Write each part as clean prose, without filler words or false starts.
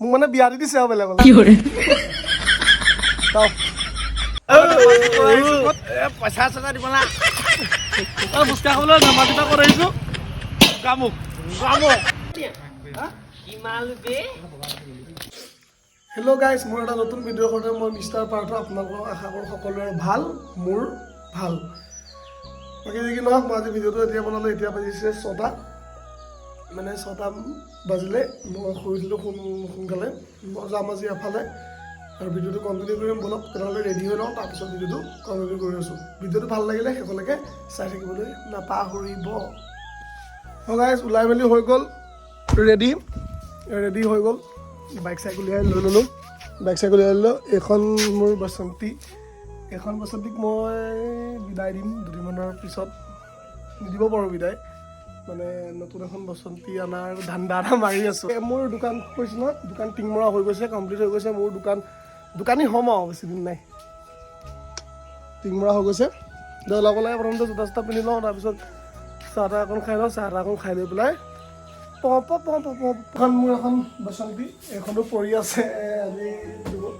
মোক মানে বিয়া দি দিছে আৰু বেলেগলৈ পইচা চইচা দিব না ফুচকা খাবলৈ ধেমাজিৰ পৰা ক'ত আহিছোঁ কামুক হেল্ল' গাইজ মোৰ এটা নতুন ভিডিঅ'ৰ সৈতে মই মিষ্টাৰ পাৰ্থ আপোনালোকক আশা কৰোঁ সকলোৰে ভাল মোৰ ভাল বাকী যি কি নহওক মই আজি ভিডিঅ'টো এতিয়া বনালোঁ এতিয়া বাজিছে 6টা মানে 6টা বাজিলে মই শুই উঠিলোঁ সোনকালে মই যাম আজি এফালে আৰু ভিডিঅ'টো কণ্টিনিউ কৰিম বলক তেনেহ'লে ৰেডি হৈ লওঁ তাৰপিছত ভিডিঅ'টো কণ্টিনিউ কৰি আছোঁ ভিডিঅ'টো ভাল লাগিলে শেষলৈকে চাই থাকিবলৈ নাপাহৰিব গাইজ ওলাই মেলি হৈ গ'ল ৰেডি হৈ গ'ল বাইক চাইক উলিয়াই লৈ ল'লোঁ এইখন মোৰ বসন্তী এইখন বসন্তীক মই বিদায় দিম দুদিনমানৰ পিছত দিব পাৰোঁ বিদায় মানে নতুন এখন বসন্তী অনাৰ ধান্দা এটা মাৰি আছোঁ মোৰ দোকান কৈছোঁ নহয় দোকান টিংমৰা হৈ গৈছে কমপ্লিট হৈ গৈছে মোৰ দোকানী হ'ম আৰু বেছি দিন নাই টিংমৰা হৈ গৈছে ওলাব লাগে প্ৰথমতে জোতা চোতা পিন্ধি লওঁ তাৰপিছত চাহ তাহ অকণ খাই লওঁ চাহ তাহ অকণ খাই লৈ পেলাই এখন মোৰ এখন বসন্তী এইখনো পৰি আছে আজি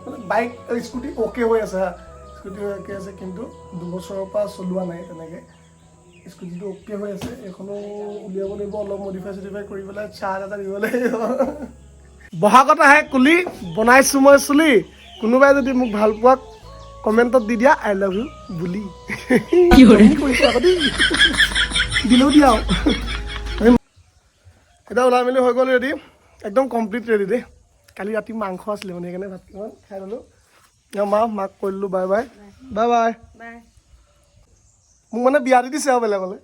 মানে বাইক স্কুটি অ'কে হৈ আছে হা স্কুটি অ'কে আছে কিন্তু দুবছৰৰ পৰা চলোৱা নাই তেনেকৈ স্কুটিটো অ'কে হৈ আছে এইখনো উলিয়াব লাগিব অলপ মডিফাই কৰি পেলাই চাহ এটা দিব লাগিব বহাগত আহে কুলি বনাইছোঁ মই চুলি কোনোবাই যদি মোক ভাল পোৱাক কমেণ্টত দি দিয়া আই লাভ ইউ বুলি কৰিছোঁ আকৌ দেই দিলেও দিয়া এতিয়া ওলাই মেলি হৈ গ'ল ৰেডি একদম কমপ্লিট ৰেডি দেই কালি ৰাতি মাংস আছিলে মানে সেইকাৰণে ভাত কেইটামান খাই ল'লোঁ মাক কৈ দিলোঁ বাই বাই মোক মানে বিয়া দি দিছে আৰু বেলেগলৈ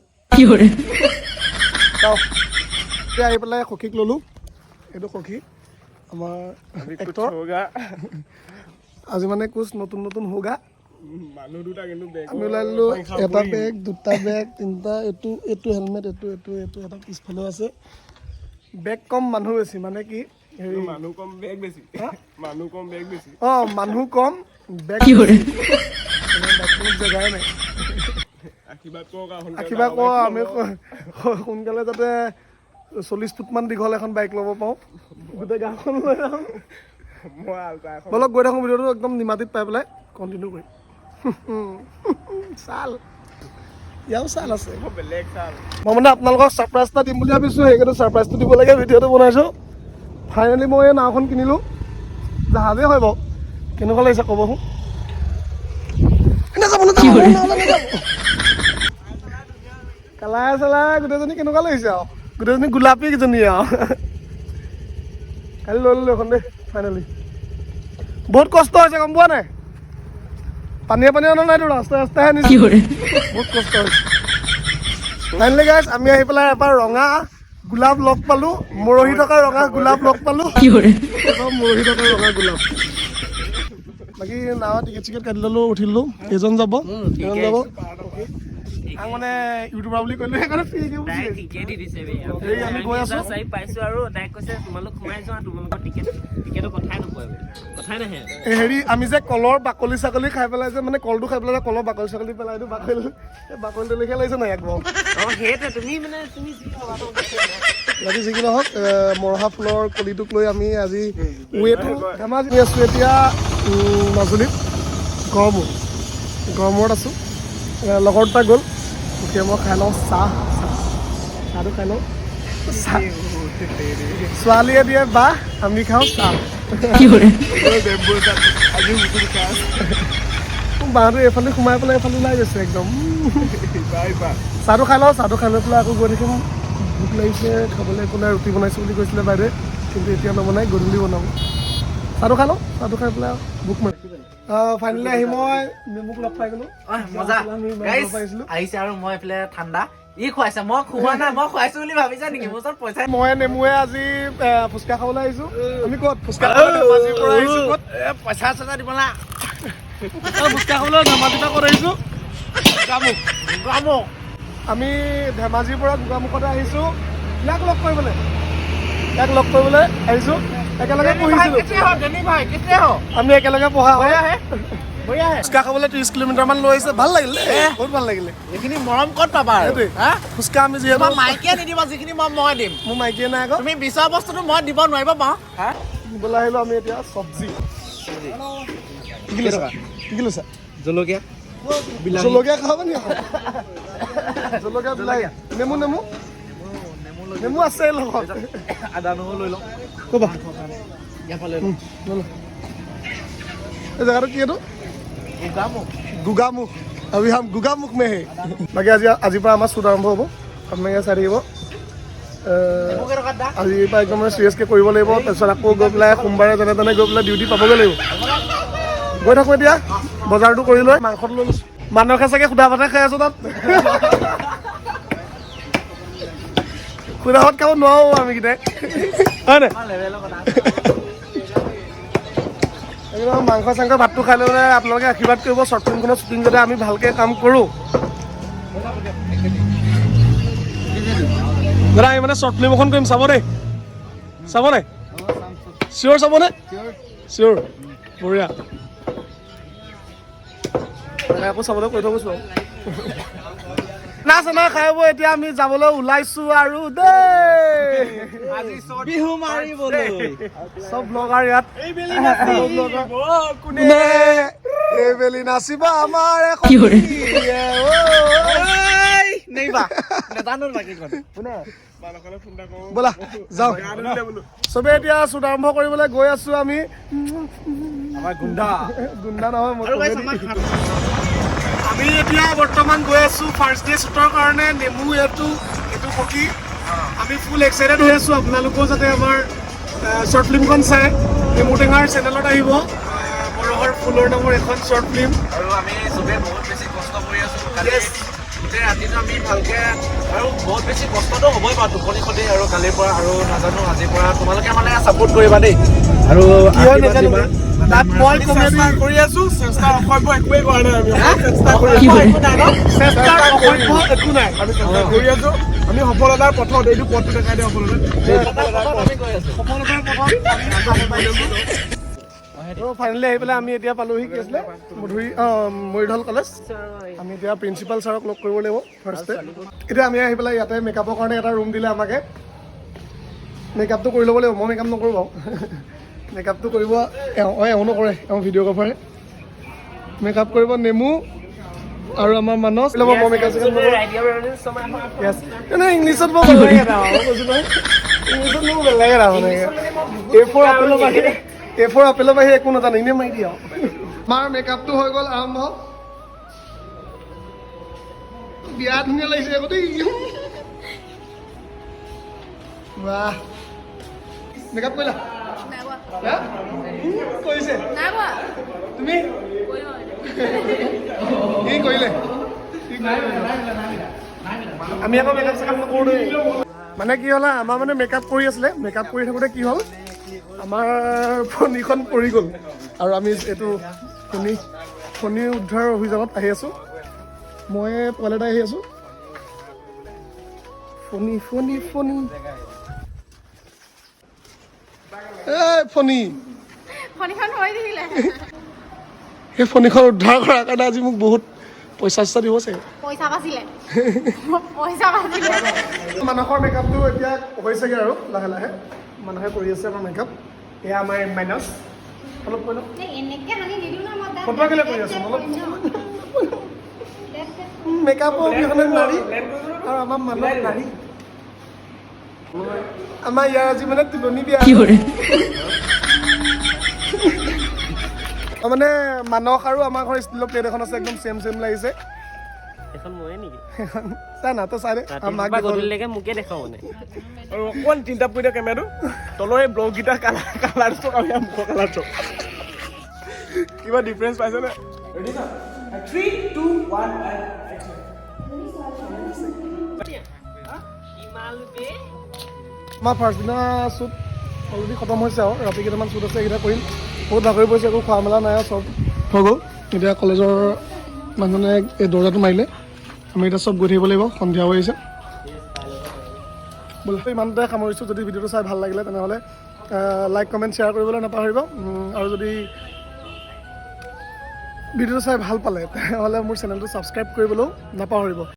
এতিয়া আহি পেলাই সখীক ল'লোঁ এইটো সখী আমাৰ এক্টৰ আজি মানে কোচ নতুন হোগা মানুহ দুটা কিন্তু আমি ওলাই ল'লোঁ এটা বেগ দুটা বেগ তিনিটা এইটো হেলমেট এইটো এটা পিছফালেও আছে বেগ কম মানুহ বেছি মানে কি হেৰি মানুহ কম বেগ বেছি মানুহ কম বেগ জেগাই নাই আশীৰ্বাদ কওঁ আমি সোনকালে যাতে 40 ফুটমান দীঘল এখন বাইক ল'ব পাৰোঁ গোটেই গাঁওখন লৈ যাওঁ বলক গৈ থাকোঁ ভিডিঅ'টো একদম নিমাতিত পাই পেলাই কণ্টিনিউ কৰিম চাল ইয়াও চাল আছে বেলেগ চাল মই মানে আপোনালোকক ছাৰপ্ৰাইজ এটা দিম বুলি ভাবিছোঁ সেইকাৰণে ছাৰপ্ৰাইজটো দিব লাগে ভিডিঅ'টো বনাইছোঁ ফাইনেলি মই এই নাওখন কিনিলোঁ জাহাজেই হয় বাৰু কেনেকুৱা লাগিছে ক'বচোন কালাই চালাই গোটেইজনী কেনেকুৱা লাগিছে আৰু গোটেইজনী গোলাপী কেইজনী আৰু কালি লৈ ল'লোঁ এখন দেই ফাইনেলি বহুত কষ্ট হৈছে গম পোৱা নাই পানীয়ে অনা নাইতো ৰাস্তাহে আনিছোঁ বহুত কষ্ট হৈছে ফাইনেলি গাইজ আমি আহি পেলাই এবাৰ ৰঙা গোলাপ লগ পালোঁ মৰহি থকা ৰঙা গোলাপ লগ পালোঁ মৰহি থকা ৰঙা গোলাপ বাকী নাৱত টিকেট কাটি ল'লোঁ উঠিলোঁ এজন যাব মানে ইউটিউবাৰ বুলি ক'লোঁ সেইকাৰণে ফ্ৰীকে আমি গৈ আছোঁ হেৰি আমি যে কলৰ বাকলি চাকলি খাই পেলাই যে মানে কলটো খাই পেলাই কলৰ বাকলি চাকলি পেলাই দিওঁ বাকলিটো লিখা লাগিছে নাই একবাৰ বাকী যি কি নহওক মৰহা ফুলৰ কলিটোক লৈ আমি আজি ধেমাজি আছোঁ এতিয়া মাজুলীত গড়মূৰত আছোঁ লগৰ দুটা গ'ল গতিকে মই খাই লওঁ চাহটো খাই লওঁ ছোৱালীয়ে দিয়ে বাহ আমি খাওঁ চাহ বাহঁটো এইফালে সোমাই পেলাই এইফালে ওলাই গৈছে একদম চাহটো খাই লওঁ চাহটো খাই লৈ পেলাই আকৌ গৈ থাকিম ভোক লাগিছে খাবলৈ একো নাই ৰুটি বনাইছোঁ বুলি কৈছিলে বাইদেৱে কিন্তু এতিয়া নবনাই গধূলি বনাব চাহটো খাই লওঁ চাহটো খাই পেলাই ভোক মাৰি ফাইনেলি আহি মই মেমুক লগ পাই গ'লোঁ আহিছে আৰু মই এইফালে ঠাণ্ডা ই খুৱাইছে মই খোৱা নাই মই খুৱাইছো বুলি ভাবিছা নেকি মোৰ ওচৰত পইচা মই নেমুৱে আজি ফুচকা খাবলৈ আহিছোঁ আমি ক'ত ফুচকা ধেমাজিৰ পৰা আহিছোঁ ক'ত পইচা চইচা দিব না ফুচকা খাবলৈ ধেমাজিৰ পৰা ক'ত আহিছোঁ গোগামুখ আমি ধেমাজিৰ পৰা গোগামুখতে আহিছোঁ ইয়াক লগ কৰিবলৈ আহিছোঁ একেলগে পঢ়িছিলোঁ আমি একেলগে পঢ়া ফুচকা খাবলৈ 30 কিলোমিটাৰমান লৈ আহিছে ভাল লাগিলে বহুত ভাল লাগিলে এইখিনি মৰম ক'ত পাবা সেইটোৱে ফুচকা আমি যিহেতু মাইকীয়ে নিদিবা যিখিনি মই দিম মোৰ মাইকীয়ে নাই আকৌ তুমি বিচৰা বস্তুটো মই দিব নোৱাৰিবা বাৰু নিবলৈ আহিলোঁ আমি এতিয়া চব্জি কি লৈছা জলকীয়া জলকীয়া খাব নি জলকীয়া বিলাহী নেমু নেমু আছে লগত আদা নহৰু লৈ লওঁ ক'বা ইয়াৰ ফালে এই জেগাটো কি এইটো গোগামুখ আমি হাম গোগামুখ মে হে বাকী আজিৰ পৰা আমাৰ শ্বুট আৰম্ভ হ'ব আপোনালোকে চাই থাকিব আজিৰ পৰা একদম মানে চিৰিয়াছকৈ কৰিব লাগিব তাৰপিছত আকৌ গৈ পেলাই সোমবাৰে যেনে তেনে গৈ পেলাই ডিউটি পাবগৈ লাগিব গৈ থাকোঁ এতিয়া বজাৰটো কৰি লৈ মাংসটো লৈ লৈছোঁ মানুহকে চাগে সুধা ভাতে খাই আছোঁ তাত সুধা ভাত খাব নোৱাৰো আমি কেইটাই হয় নাই একদম মাংস চাংস ভাতটো খাই ল'লে আপোনালোকে আশীৰ্বাদ কৰিব শ্বৰ্ট ফিল্মখনৰ শ্বুটিং যাতে আমি ভালকৈ কাম কৰোঁ দাদা আমি মানে শ্বৰ্ট ফিল্ম এখন কৰিম চাব দেই চাব নাই চিয়'ৰ চাবনে চিয়'ৰ বঢ়িয়া আকৌ চাবলৈ কৈ থৈ গৈছোঁ না চানা খাই বৈ এতিয়া আমি যাবলৈ ওলাইছোঁ আৰু দেই বিহু মাৰিবলৈ চব ব্লগাৰ ইয়াত এইবেলি নাচিবা আমাৰ ব'লা যাওঁ চবেই এতিয়া শ্বুট আৰম্ভ কৰিবলৈ গৈ আছোঁ আমি গুণ্ডা নহয় আমি এতিয়া বৰ্তমান গৈ আছোঁ ফাৰ্ষ্ট ডে শ্বুটৰ কাৰণে নেমু এইটো সখী আমি ফুল এক্সাইটেড হৈ আছোঁ আপোনালোকেও যাতে আমাৰ শ্বৰ্ট ফিল্মখন চাই নেমু টেঙাৰ চেনেলত আহিব বৰহৰ ফুলৰ নামৰ এখন শ্বৰ্ট ফিল্ম আৰু আমি চবেই বহুত বেছি কষ্ট কৰি আছোঁ গোটেই ৰাতিটো আমি ভালকৈ আৰু বহুত বেছি কষ্টটো হ'বই বাৰু টোপনি খতি আৰু কালিৰ পৰা আৰু নাজানো আজিৰ পৰা তোমালোকে মানে ছাপোৰ্ট কৰিবা দেই আৰু কি হয় নাজানো তাত মই কমেডি কৰি আছোঁ চেষ্টা অসভ্য একোৱেই কৰা নাই আমি চেষ্টাৰ অসভ্য একো নাই আমি চেষ্টা কৰি আছোঁ আমি সফলতাৰ পথত এইটো পথটো দেখাই দিওঁ ফাইনেলি আহি পেলাই আমি এতিয়া পালোহি কি আছিলে মৰিধল কলেজ আমি এতিয়া প্ৰিন্সিপাল ছাৰক লগ কৰিব লাগিব ফাৰ্ষ্টে এতিয়া আমি আহি পেলাই ইয়াতে মেকআপৰ কাৰণে এটা ৰুম দিলে আমাকে মেকআপটো কৰি ল'ব লাগিব মই মেকআপ নকৰোঁ বাৰু মেকআপটো কৰিব এওঁ নকৰে এওঁ ভিডিঅ'গ্ৰাফাৰে মেকআপ কৰিব নেমু আৰু আমাৰ মানস মই মেকআপ ইংলিছত মই বেলেগ এটা কৈছোঁ নহয় ইংলিছত মোৰ বেলেগ এটা মানে A4 আপেলৰ বাহিৰে একো নাজানো এনেই মাৰি দিয়া আমাৰ মেকআপটো হৈ গ'ল আৰম্ভ বিয়া ধুনীয়া লাগিছে আকৌ দেই বাহ মেকআপ কৰিলা কৰিছে তুমি কি কৰিলে আমি আকৌ মেকআপ চেকআপ নকৰোঁ দেই মানে কি হ'ল আমাৰ মানে মেকআপ কৰি আছিলে মেকআপ কৰি থাকোঁতে কি হ'ল আমাৰ ফণীখন পৰি গ'ল আৰু আমি এইটো ফণী উদ্ধাৰ অভিযানত আহি আছোঁ মই পোৱালি এটা আহি আছোঁ ফণী সেই ফণীখন উদ্ধাৰ কৰাৰ কাৰণে আজি মোক বহুত পইচা চইচা দিব চাগে মানুহৰ মেকআপটো এতিয়া হৈছেগৈ আৰু লাহে লাহে মানুহে কৰি আছে আমাৰ মেকআপ এয়া আমাৰ মাইনাছ অলপ কৈ লওক ফটো কেলৈ কৰি আছোঁ অলপ মেকআপৰ অবিহনে নাৰী আৰু আমাৰ মানুহ নাৰী আমাৰ ইয়াৰ আজি মানে তুলনি বিয়া মানে মানস আৰু আমাৰ ঘৰ ষ্টিলৰ প্লেট এখন আছে একদম চেম লাগিছে এখন ময়ে নেকি চাই না তই চাই দে আমাক গধূলিলৈকে মোকে দেখাও মানে আৰু অকণমান তিনিটা পৰি দিয়া কেমেৰাটো তলৰ এই ব্লগকেইটাৰ কালাৰটো আমি মুখৰ কালাৰটো কিবা ডিফাৰেঞ্চ পাইছেনে ৰেডি না 3 2 1 আমাৰ ফাৰ্ষ্ট দিনা শ্বুট অলৰেডি খতম হৈছে আৰু ৰাতি কেইটামান শ্বুট আছে এইকেইটা কৰিম বহুত ভাগৰি পৰিছে একো খোৱা মেলা নাই আৰু চব হৈ গ'ল এতিয়া কলেজৰ মানুহে এই দৰ্জাটো মাৰিলে আমি এতিয়া চব গৈ থাকিব লাগিব সন্ধিয়া হৈ আহিছে বোলে ইমানতে সামৰিছোঁ যদি ভিডিঅ'টো চাই ভাল লাগিলে তেনেহ'লে লাইক কমেণ্ট শ্বেয়াৰ কৰিবলৈ নাপাহৰিব আৰু যদি ভিডিঅ'টো চাই ভাল পালে তেনেহ'লে মোৰ চেনেলটো ছাবস্ক্ৰাইব কৰিবলৈও নাপাহৰিব